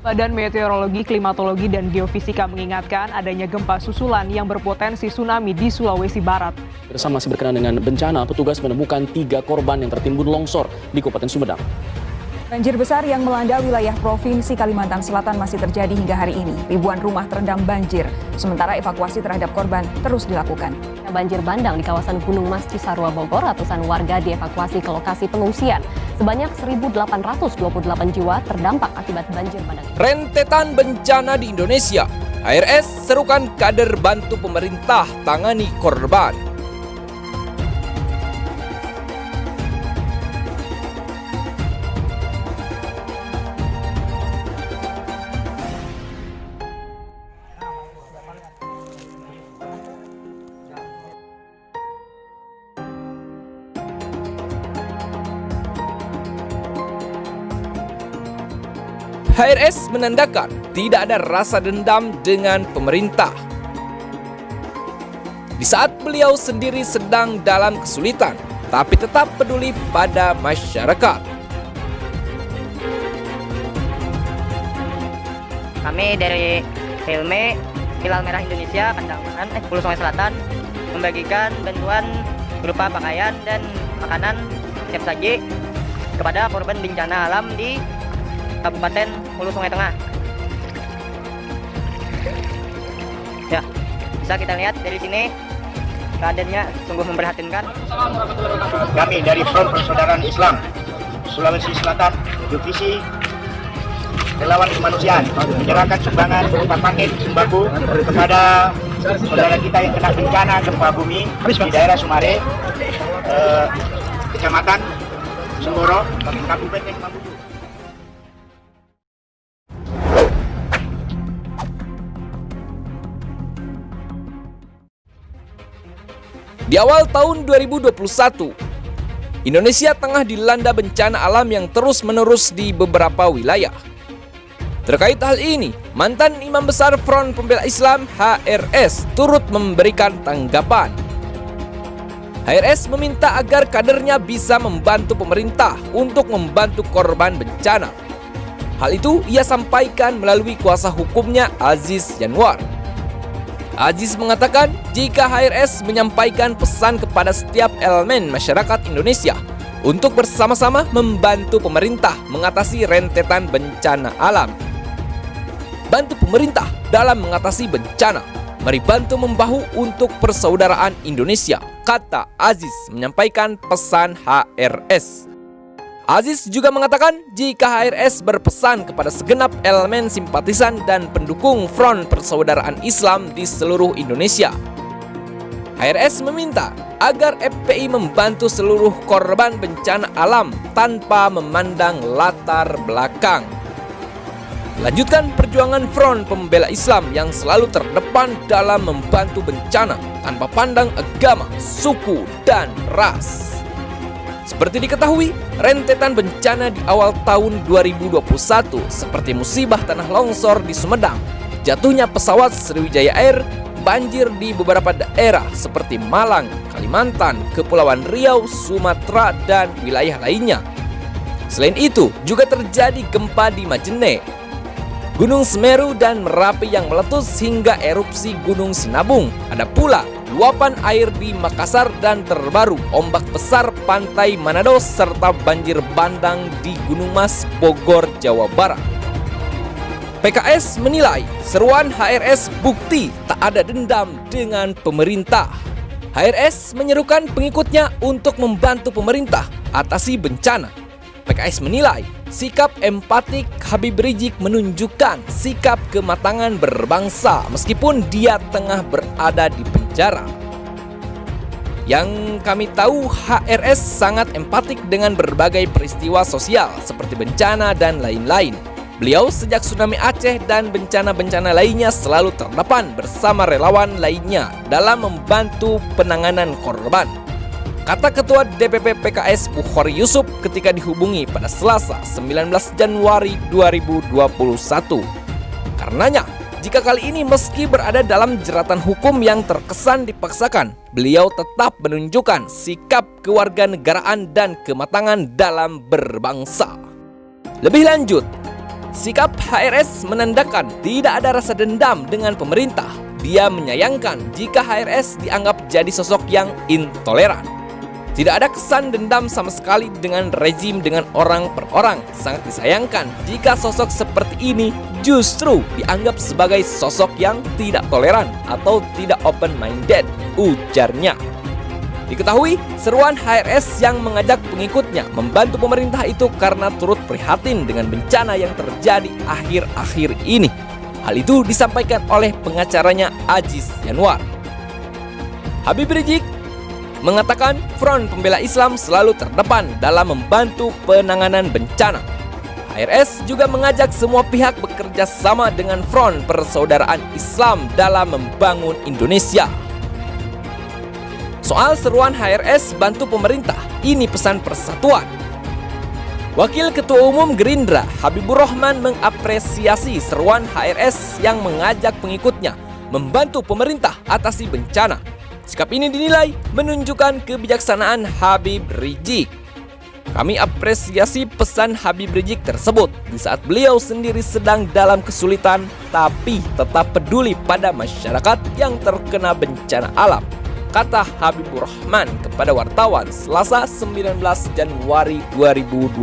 Badan Meteorologi, Klimatologi, dan Geofisika mengingatkan adanya gempa susulan yang berpotensi tsunami di Sulawesi Barat. Bersama masih berkenaan dengan bencana, petugas menemukan 3 korban yang tertimbun longsor di Kabupaten Sumedang. Banjir besar yang melanda wilayah Provinsi Kalimantan Selatan masih terjadi hingga hari ini. Ribuan rumah terendam banjir, sementara evakuasi terhadap korban terus dilakukan. Banjir bandang di kawasan Gunung Mas Cisarua Bogor, ratusan warga dievakuasi ke lokasi pengungsian. Sebanyak 1.828 jiwa terdampak akibat banjir bandang. Rentetan bencana di Indonesia. HRS serukan kader bantu pemerintah tangani korban. HRS menandakan tidak ada rasa dendam dengan pemerintah. Di saat beliau sendiri sedang dalam kesulitan, tapi tetap peduli pada masyarakat. Kami dari Hilme, Hilal Merah Indonesia, Kandangan, Hulu Sungai Selatan, membagikan bantuan berupa pakaian dan makanan siap saji kepada korban bencana alam di Kabupaten Hulu Sungai Tengah. Ya, bisa kita lihat dari sini keadaannya sungguh memprihatinkan. Kami dari Front Persaudaraan Islam Sulawesi Selatan, Divisi Relawan Kemanusiaan, menyerahkan sumbangan berupa paket sembako kepada saudara kita yang kena bencana gempa bumi di daerah Sumare, Kecamatan Semboro, Kabupaten Mamuju. Di awal tahun 2021, Indonesia tengah dilanda bencana alam yang terus-menerus di beberapa wilayah. Terkait hal ini, mantan Imam Besar Front Pembela Islam HRS turut memberikan tanggapan. HRS meminta agar kadernya bisa membantu pemerintah untuk membantu korban bencana. Hal itu ia sampaikan melalui kuasa hukumnya Aziz Yanwar. Aziz mengatakan jika HRS menyampaikan pesan kepada setiap elemen masyarakat Indonesia untuk bersama-sama membantu pemerintah mengatasi rentetan bencana alam. Bantu pemerintah dalam mengatasi bencana. Mari bantu membahu untuk persaudaraan Indonesia, kata Aziz menyampaikan pesan HRS. Aziz juga mengatakan jika HRS berpesan kepada segenap elemen simpatisan dan pendukung Front Persaudaraan Islam di seluruh Indonesia. HRS meminta agar FPI membantu seluruh korban bencana alam tanpa memandang latar belakang. Lanjutkan perjuangan Front Pembela Islam yang selalu terdepan dalam membantu bencana tanpa pandang agama, suku, dan ras. Seperti diketahui, rentetan bencana di awal tahun 2021 seperti musibah tanah longsor di Sumedang, jatuhnya pesawat Sriwijaya Air, banjir di beberapa daerah seperti Malang, Kalimantan, Kepulauan Riau, Sumatera, dan wilayah lainnya. Selain itu, juga terjadi gempa di Majene, Gunung Semeru dan Merapi yang meletus hingga erupsi Gunung Sinabung. Ada pula luapan air di Makassar dan terbaru ombak besar pantai Manado serta banjir bandang di Gunung Mas, Bogor, Jawa Barat. PKS menilai seruan HRS bukti tak ada dendam dengan pemerintah. HRS menyerukan pengikutnya untuk membantu pemerintah atasi bencana. PKS menilai sikap empatik Habib Rizik menunjukkan sikap kematangan berbangsa meskipun dia tengah berada di penjara. Yang kami tahu, HRS sangat empatik dengan berbagai peristiwa sosial seperti bencana dan lain-lain. Beliau sejak tsunami Aceh dan bencana-bencana lainnya selalu terdepan bersama relawan lainnya dalam membantu penanganan korban, kata Ketua DPP PKS Bukhari Yusuf ketika dihubungi pada Selasa 19 Januari 2021. Karenanya, jika kali ini meski berada dalam jeratan hukum yang terkesan dipaksakan, beliau tetap menunjukkan sikap kewarganegaraan dan kematangan dalam berbangsa. Lebih lanjut, Sikap HRS menandakan tidak ada rasa dendam dengan pemerintah. Dia menyayangkan jika HRS dianggap jadi sosok yang intoleran. Tidak ada kesan dendam sama sekali dengan rezim dengan orang per orang. Sangat disayangkan jika sosok seperti ini justru dianggap sebagai sosok yang tidak toleran atau tidak open-minded, ujarnya. Diketahui, seruan HRS yang mengajak pengikutnya membantu pemerintah itu karena turut prihatin dengan bencana yang terjadi akhir-akhir ini. Hal itu disampaikan oleh pengacaranya Aziz Yanwar. Habib Rizik mengatakan Front Pembela Islam selalu terdepan dalam membantu penanganan bencana. HRS juga mengajak semua pihak bekerja sama dengan Front Persaudaraan Islam dalam membangun Indonesia. Soal seruan HRS bantu pemerintah, ini pesan persatuan. Wakil Ketua Umum Gerindra Habibur Rahman mengapresiasi seruan HRS yang mengajak pengikutnya membantu pemerintah atasi bencana. Sikap ini dinilai menunjukkan kebijaksanaan Habib Rizik. Kami apresiasi pesan Habib Rizik tersebut di saat beliau sendiri sedang dalam kesulitan tapi tetap peduli pada masyarakat yang terkena bencana alam, kata Habibur Rahman kepada wartawan Selasa 19 Januari 2021.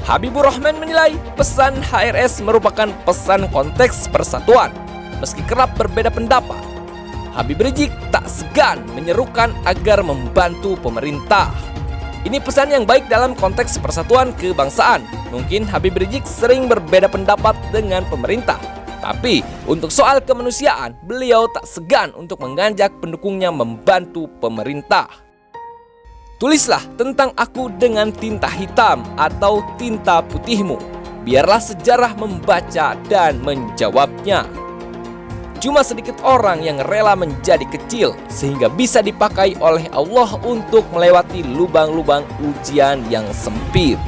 Habibur Rahman menilai pesan HRS merupakan pesan konteks persatuan. Meski kerap berbeda pendapat, Habib Rizik tak segan menyerukan agar membantu pemerintah. Ini pesan yang baik dalam konteks persatuan kebangsaan. Mungkin Habib Rizik sering berbeda pendapat dengan pemerintah, tapi untuk soal kemanusiaan, beliau tak segan untuk mengajak pendukungnya membantu pemerintah. Tulislah tentang aku dengan tinta hitam atau tinta putihmu. Biarlah sejarah membaca dan menjawabnya. Cuma sedikit orang yang rela menjadi kecil sehingga bisa dipakai oleh Allah untuk melewati lubang-lubang ujian yang sempit.